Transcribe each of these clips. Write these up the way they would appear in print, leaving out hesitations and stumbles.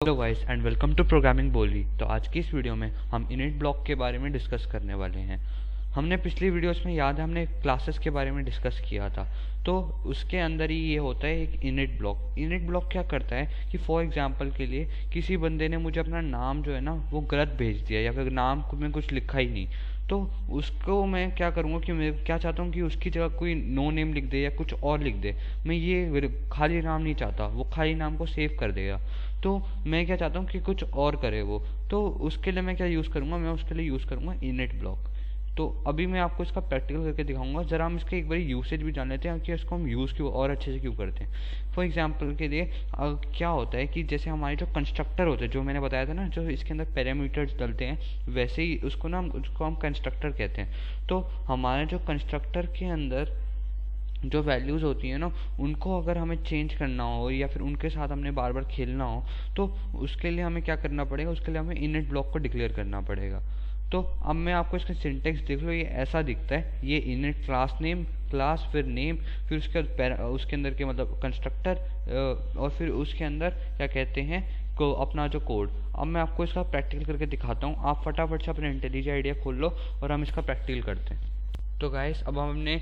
Hello guys and welcome to programming बोली। तो आज की इस वीडियो में हम इनिट ब्लॉक के बारे में डिस्कस करने वाले हैं। हमने पिछली वीडियोस में याद है हमने क्लासेस के बारे में डिस्कस किया था। तो उसके अंदर ही ये होता है एक इनिट ब्लॉक। इनिट ब्लॉक क्या करता है कि फॉर एग्जांपल के लिए किसी बंदे ने मुझे अपना नाम जो है ना वो गलत भेज दिया या फिर नाम में कुछ लिखा ही नहीं, तो उसको मैं क्या करूँगा कि मैं क्या चाहता हूँ कि उसकी जगह कोई नो नेम लिख दे या कुछ और लिख दे। मैं ये खाली नाम नहीं चाहता, वो खाली नाम को सेव कर देगा। तो मैं क्या चाहता हूँ कि कुछ और करे वो। तो उसके लिए मैं क्या यूज़ करूँगा, मैं उसके लिए यूज़ करूँगा इनिट ब्लॉक। तो अभी मैं आपको इसका प्रैक्टिकल करके दिखाऊंगा। ज़रा हम इसके एक बार यूसेज भी जान लेते हैं कि इसको हम यूज़ क्यों और अच्छे से क्यों करते हैं। फॉर एग्जांपल के लिए क्या होता है कि जैसे हमारे जो कंस्ट्रक्टर होते हैं, जो मैंने बताया था ना, जो इसके अंदर पैरामीटर्स डलते हैं, वैसे ही उसको हम कंस्ट्रक्टर कहते हैं। तो हमारे जो कंस्ट्रक्टर के अंदर जो वैल्यूज़ होती हैं ना, उनको अगर हमें चेंज करना हो या फिर उनके साथ हमने बार बार खेलना हो, तो उसके लिए हमें क्या करना पड़ेगा, उसके लिए हमें इनिट ब्लॉक को डिक्लेयर करना पड़ेगा। तो अब मैं आपको इसका सिंटेक्स देख लो, ये ऐसा दिखता है। ये इनिट क्लास नेम, क्लास फिर नेम, फिर उसके अंदर के मतलब कंस्ट्रक्टर, और फिर उसके अंदर क्या कहते हैं को अपना जो कोड। अब मैं आपको इसका प्रैक्टिकल करके दिखाता हूँ। आप फटाफट से अपने इंटेलिजेंट आइडिया खोल लो और हम इसका प्रैक्टिकल करते हैं। तो गाइस अब हमने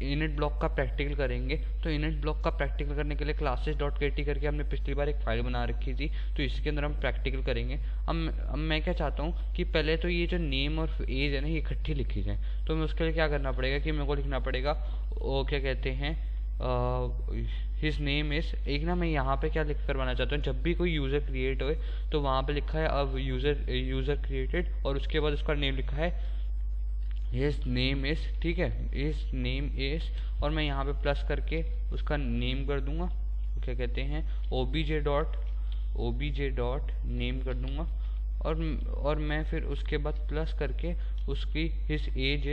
इनिट ब्लॉक का प्रैक्टिकल करेंगे। तो इनिट ब्लॉक का प्रैक्टिकल करने के लिए classes.kt करके हमने पिछली बार एक फाइल बना रखी थी, तो इसके अंदर हम प्रैक्टिकल करेंगे। अब मैं क्या चाहता हूँ कि पहले तो ये जो नेम और एज है ना, ये इकट्ठी लिखी जाए। तो मैं उसके लिए क्या करना पड़ेगा कि मेरे को लिखना पड़ेगा वो क्या कहते हैं हिज नेम इज। एक ना मैं यहाँ पे क्या लिख करवाना चाहता हूँ, जब भी कोई यूज़र क्रिएट हो तो वहाँ पे लिखा है अब यूज़र क्रिएटेड, और उसके बाद उसका नेम लिखा है हिज नेम इज। ठीक है, हिज नेम इज, और मैं यहाँ पे प्लस करके उसका नेम कर दूंगा, क्या कहते हैं obj डॉट नेम कर दूंगा। और मैं फिर उसके बाद प्लस करके उसकी हिज एज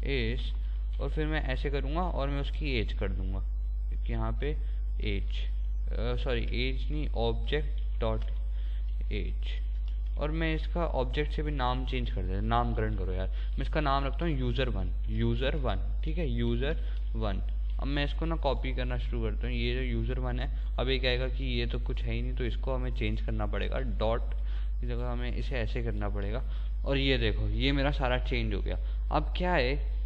इज, और फिर मैं ऐसे करूँगा और मैं उसकी एज कर दूंगा यहाँ पे एज, सॉरी एज नहीं, ऑब्जेक्ट डॉट एज। और मैं इसका ऑब्जेक्ट से भी नाम चेंज कर देता, नामकरण करो यार। मैं इसका नाम रखता हूँ यूज़र1। ठीक है, यूज़र1। अब मैं इसको ना कॉपी करना शुरू करता हूँ। ये जो यूज़र1 है, अब ये कहेगा कि ये तो कुछ है ही नहीं, तो इसको हमें चेंज करना पड़ेगा। डॉट की जगह हमें इसे ऐसे करना पड़ेगा। और ये देखो, ये मेरा सारा चेंज हो गया। अब क्या है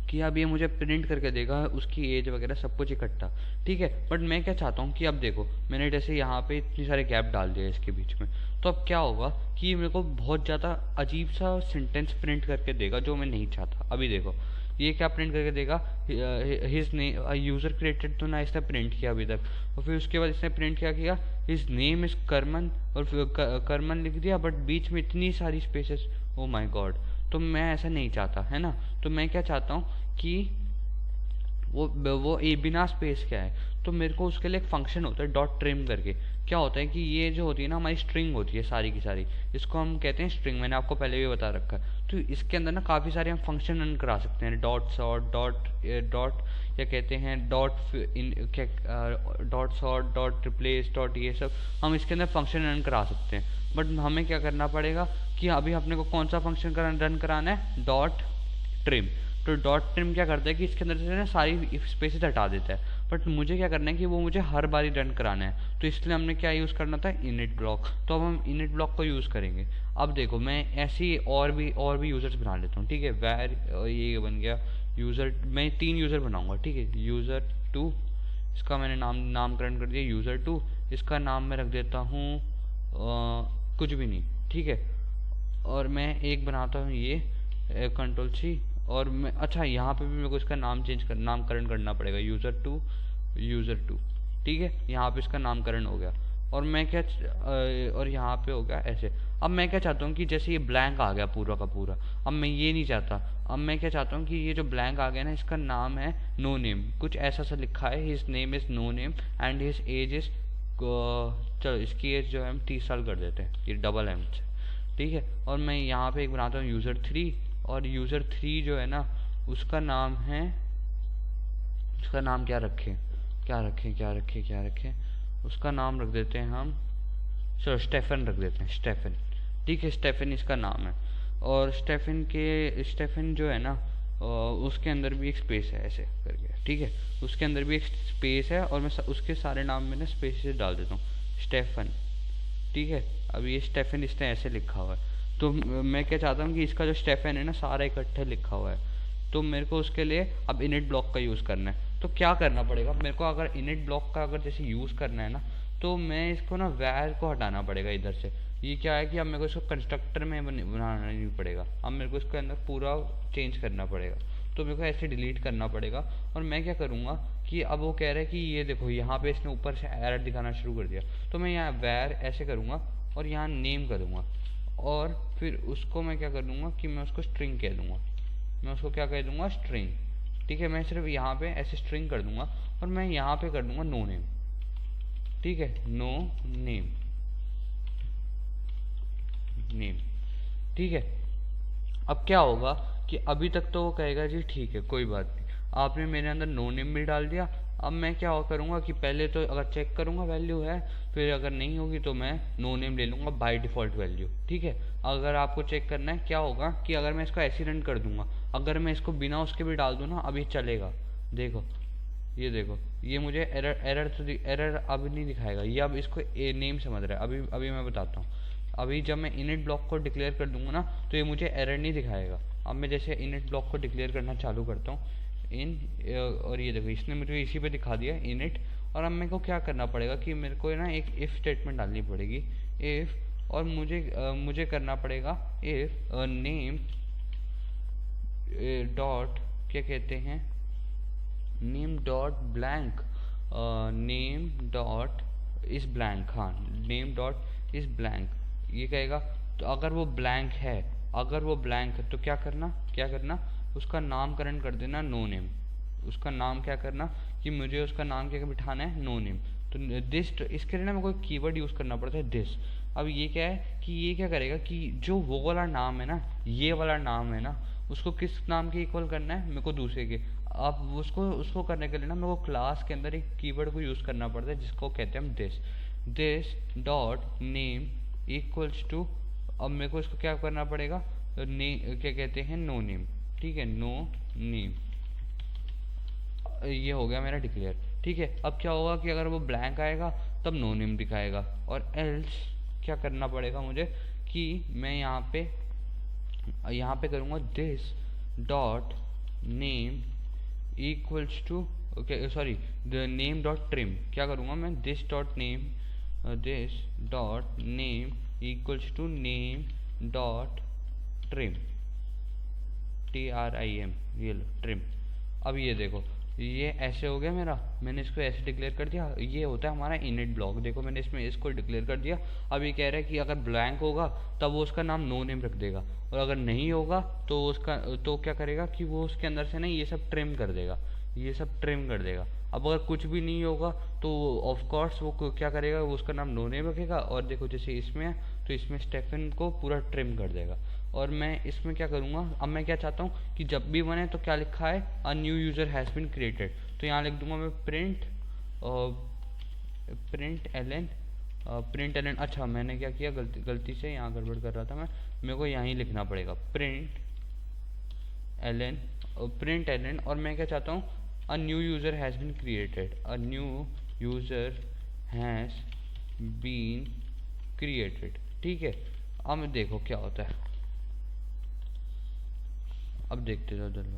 कि अब ये मुझे प्रिंट करके देगा उसकी एज वगैरह सब कुछ इकट्ठा। ठीक है, बट मैं क्या चाहता हूँ कि अब देखो, मैंने जैसे यहाँ पे इतनी सारे गैप डाल दिए इसके बीच में, तो अब क्या होगा कि मेरे को बहुत ज़्यादा अजीब सा सेंटेंस प्रिंट करके देगा जो मैं नहीं चाहता। अभी देखो ये क्या प्रिंट करके देगा, हिज नेम यूज़र क्रिएटेड, तो ना इसने प्रिंट किया अभी तक। और फिर उसके बाद इसने प्रिंट क्या किया, हिज नेम इज़ करमन, और फिर करमन लिख दिया, बट बीच में इतनी सारी स्पेसेस। ओ माई गॉड, तो मैं ऐसा नहीं चाहता, है ना। तो मैं क्या चाहता हूँ कि वो ए बिना स्पेस क्या है, तो मेरे को उसके लिए एक फंक्शन होता है डॉट ट्रिम करके। क्या होता है कि ये जो होती है ना हमारी स्ट्रिंग होती है सारी की सारी, इसको हम कहते हैं स्ट्रिंग। मैंने आपको पहले भी बता रखा है। तो इसके अंदर ना काफ़ी सारे हम फंक्शन रन करा सकते हैं, डॉट सॉर्ट, डॉट या कहते हैं dot sort, dot replace, dot, ये सब हम इसके अंदर फंक्शन रन करा सकते हैं। बट हमें क्या करना पड़ेगा कि अभी अपने को कौन सा फंक्शन रन कराना है, डॉट ट्रिम। तो डॉट ट्रिम क्या करता है कि इसके अंदर से ना सारी स्पेसेस हटा देता है। बट मुझे क्या करना है कि वो मुझे हर बारी रन कराना है, तो इसलिए हमने क्या यूज़ करना था, इनिट ब्लॉक। तो अब हम इनिट ब्लॉक को यूज़ करेंगे। अब देखो मैं ऐसी और भी यूज़र्स बना लेता हूँ। ठीक है, वैर ये बन गया यूज़र, मैं 3 यूज़र बनाऊँगा। ठीक है, यूज़र2, इसका मैंने नामकरण कर दिया यूज़र2। इसका नाम मैं रख देता हूँ कुछ भी नहीं। ठीक है, और मैं एक बनाता हूँ ये Ctrl+C, और मैं अच्छा यहाँ पे भी मेरे को इसका नामकरण करना पड़ेगा, यूज़र2। ठीक है, यहाँ पे इसका नामकरण हो गया। और मैं क्या और यहाँ पे हो गया ऐसे। अब मैं क्या चाहता हूँ कि जैसे ये ब्लैंक आ गया पूरा का पूरा, अब मैं ये नहीं चाहता। अब मैं क्या चाहता हूँ कि ये जो ब्लैंक आ गया ना, इसका नाम है नो नेम, कुछ ऐसा सा लिखा है, his name is no name and his age is, चलो इसकी एज जो है हम 30 साल कर देते हैं, ये डबल एम से। ठीक है, और मैं यहाँ पे एक बनाता हूँ यूज़र3, और यूज़र3 जो है ना उसका नाम है, उसका नाम क्या रखें, उसका नाम रख देते हैं हम, चलो स्टेफन रख देते हैं, स्टेफन। ठीक है, स्टेफन इसका नाम है। और स्टेफन जो है ना उसके अंदर भी एक स्पेस है ऐसे करके, ठीक है, उसके अंदर भी एक स्पेस है और मैं उसके सारे नाम में ना स्पेस डाल देता हूँ, स्टेफन, ठीक है। अब ये स्टेफन इसने ऐसे लिखा हुआ है, तो मैं क्या चाहता हूँ कि इसका जो स्टेफन है ना सारा इकट्ठे लिखा हुआ है, तो मेरे को उसके लिए अब इनिट ब्लॉक का यूज़ करना है। तो क्या करना पड़ेगा मेरे को, अगर इनिट ब्लॉक का अगर जैसे यूज़ करना है ना, तो मैं इसको ना वैर को हटाना पड़ेगा इधर से। ये क्या है कि अब मेरे को इसको कंस्ट्रक्टर में बनाना नहीं पड़ेगा, अब मेरे को इसके अंदर पूरा चेंज करना पड़ेगा, तो मेरे को ऐसे डिलीट करना पड़ेगा। और मैं क्या करूँगा कि अब वो कह रहा है कि ये देखो यहाँ पे इसने ऊपर से एरर दिखाना शुरू कर दिया, तो मैं यहाँ वैर ऐसे करूँगा और यहाँ नेम करूँगा, और फिर उसको मैं क्या कर दूँगा कि मैं उसको स्ट्रिंग कह दूँगा, मैं उसको क्या कह दूँगा, स्ट्रिंग, ठीक है। मैं सिर्फ यहाँ पे ऐसे स्ट्रिंग कर दूँगा और मैं यहाँ पे कर दूँगा नो नेम, ठीक है, नो नेम, नेम, ठीक है। अब क्या होगा कि अभी तक तो वो कहेगा जी ठीक है कोई बात नहीं, आपने मेरे अंदर नो नेम भी डाल दिया। अब मैं क्या करूँगा कि पहले तो अगर चेक करूँगा वैल्यू है, फिर अगर नहीं होगी तो मैं नो नेम ले लूँगा बाय डिफ़ॉल्ट वैल्यू, ठीक है। अगर आपको चेक करना है क्या होगा कि अगर मैं इसको ऐसे रन कर दूँगा, अगर मैं इसको बिना उसके भी डाल दूँ ना, अब ये चलेगा, देखो ये देखो, ये मुझे एरर अब नहीं दिखाएगा, ये अब इसको नेम समझ रहा है। अभी मैं बताता हूँ, अभी जब मैं इनिट ब्लॉक को डिक्लेयर कर दूंगा ना, तो ये मुझे एरर नहीं दिखाएगा। अब मैं जैसे इनिट ब्लॉक को डिक्लेयर करना चालू करता हूँ और ये देखो इसने मुझे इसी पे दिखा दिया इनिट। और अब मेरे को क्या करना पड़ेगा कि मेरे को ना एक इफ़ स्टेटमेंट डालनी पड़ेगी, इफ़, और मुझे करना पड़ेगा इफ़ नेम डॉट क्या कहते हैं, name dot blank, name dot इस ब्लैंक, हाँ नेम डॉट इस ब्लैंक, ये कहेगा। तो अगर वो ब्लैंक है, अगर वो ब्लैंक है तो क्या करना उसका नामकरण कर देना नो नेम, उसका नाम क्या करना कि मुझे उसका नाम क्या बिठाना है, नो नेम। तो दिस, इसके लिए ना मेरे को कीवर्ड यूज़ करना पड़ता है दिस। अब ये क्या है कि ये क्या करेगा कि जो वो वाला नाम है ना, ये वाला नाम है ना, उसको किस नाम के इक्वल करना है मेरे को, दूसरे के। अब उसको करने के लिए ना मेरे को क्लास के अंदर एक कीवर्ड को यूज़ करना पड़ता है जिसको कहते हैं हम this dot name equals to, अब मेरे को इसको क्या करना पड़ेगा, क्या कहते हैं, नो नेम, ठीक है, नो नेम। ये हो गया मेरा डिक्लेयर, ठीक है। अब क्या होगा कि अगर वो ब्लैंक आएगा तब नो नेम दिखाएगा, और एल्स क्या करना पड़ेगा मुझे कि मैं यहाँ पे करूँगा this dot name equals to, okay sorry, the name dot trim, क्या करूँगा मैं, this dot name equals to name dot trim, TRIM, ये लो ट्रिम। अब ये देखो ये ऐसे हो गया मेरा, मैंने इसको ऐसे डिक्लेयर कर दिया, ये होता है हमारा इनिट ब्लॉक। देखो मैंने इसमें इसको डिक्लेयर कर दिया। अब ये कह रहा है कि अगर ब्लैंक होगा तब वो उसका नाम नो नेम रख देगा, और अगर नहीं होगा तो उसका तो क्या करेगा कि वो उसके अंदर से ना ये सब ट्रिम कर देगा, ये सब ट्रिम कर देगा। अब अगर कुछ भी नहीं होगा तो ऑफ कोर्स वो क्या करेगा, वो उसका नाम नो नेम रखेगा, और देखो जैसे इसमें है तो इसमें स्टेफन को पूरा ट्रिम कर देगा। और मैं इसमें क्या करूँगा, अब मैं क्या चाहता हूँ कि जब भी बने तो क्या लिखा है, a new user has been created, तो यहाँ लिख दूंगा मैं प्रिंट एलन। अच्छा मैंने क्या किया, गलती से यहाँ गड़बड़ कर रहा था मैं, मेरे को यहाँ ही लिखना पड़ेगा प्रिंट एलन। और मैं क्या चाहता हूँ, a new user has been created, a new user has been created, ठीक है। अब देखो क्या होता है, अब देखते जाओ जल्दी।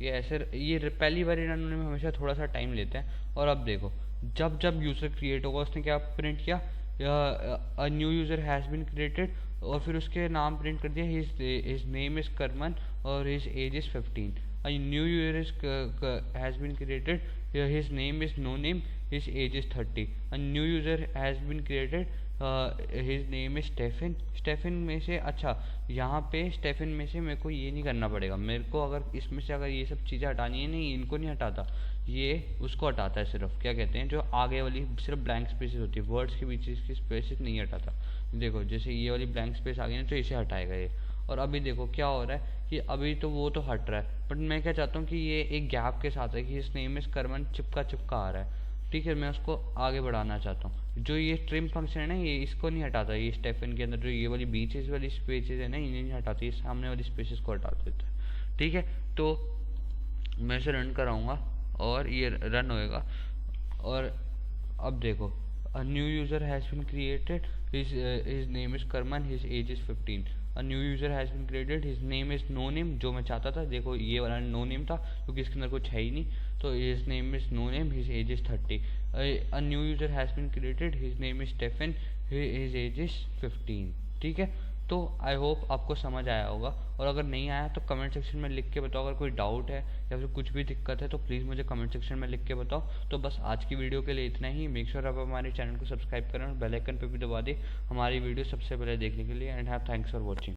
ये ऐसे ये पहली बार इन्होंने में हमेशा थोड़ा सा टाइम लेते हैं। और अब देखो जब यूज़र क्रिएट होगा उसने क्या प्रिंट किया, a new user has been created, और फिर उसके नाम प्रिंट कर दिया, हिज नेम इज़ करमन और his age is 15। A new user has been created, his name is no name, his age is 30। A new user has been created, his name is Stefan में से, अच्छा यहाँ पे Stephen में से मेरे को ये नहीं करना पड़ेगा, मेरे को अगर इसमें से अगर ये सब चीज़ें हटानी है, नहीं इनको नहीं हटाता, ये उसको हटाता है सिर्फ, क्या कहते हैं जो आगे वाली सिर्फ ब्लैंक स्पेसेस होती है, वर्ड्स के बीच की स्पेसेस नहीं हटाता। देखो जैसे ये वाली ब्लैंक स्पेस आ गई ना तो इसे हटाएगा ये। और अभी देखो क्या हो रहा है कि अभी तो वो तो हट रहा है, बट मैं क्या चाहता हूँ कि ये एक गैप के साथ है कि इस नेम इज करमन चिपका आ रहा है, ठीक है। मैं उसको आगे बढ़ाना चाहता हूँ। जो ये ट्रिम फंक्शन है ना, ये इसको नहीं हटाता, ये स्टेफन के अंदर जो ये वाली बीचेस वाली स्पेसेस है ना, इन्हें नहीं हटाती, ये सामने वाली स्पेसेस को हटा देता है। ठीक है, तो मैं इसे रन कराऊंगा और ये रन होएगा। और अब देखो, a new user has been created, his name is Karman, his age is 15। a new user has been created, his name is no name, जो मैं चाहता था। देखो ये वाला नो नेम था क्योंकि इसके अंदर कुछ है ही नहीं, तो his name is no name, his age is 30। a new user has been created, his name is Stephen, his age is 15। ठीक है, तो आई होप आपको समझ आया होगा, और अगर नहीं आया तो कमेंट सेक्शन में लिख के बताओ। अगर कोई डाउट है या फिर कुछ भी दिक्कत है तो प्लीज़ मुझे कमेंट सेक्शन में लिख के बताओ। तो बस आज की वीडियो के लिए इतना ही। मेक श्योर आप हमारे चैनल को सब्सक्राइब करें और बेल आइकन पे भी दबा दें हमारी वीडियो सबसे पहले देखने के लिए। And have thanks for watching.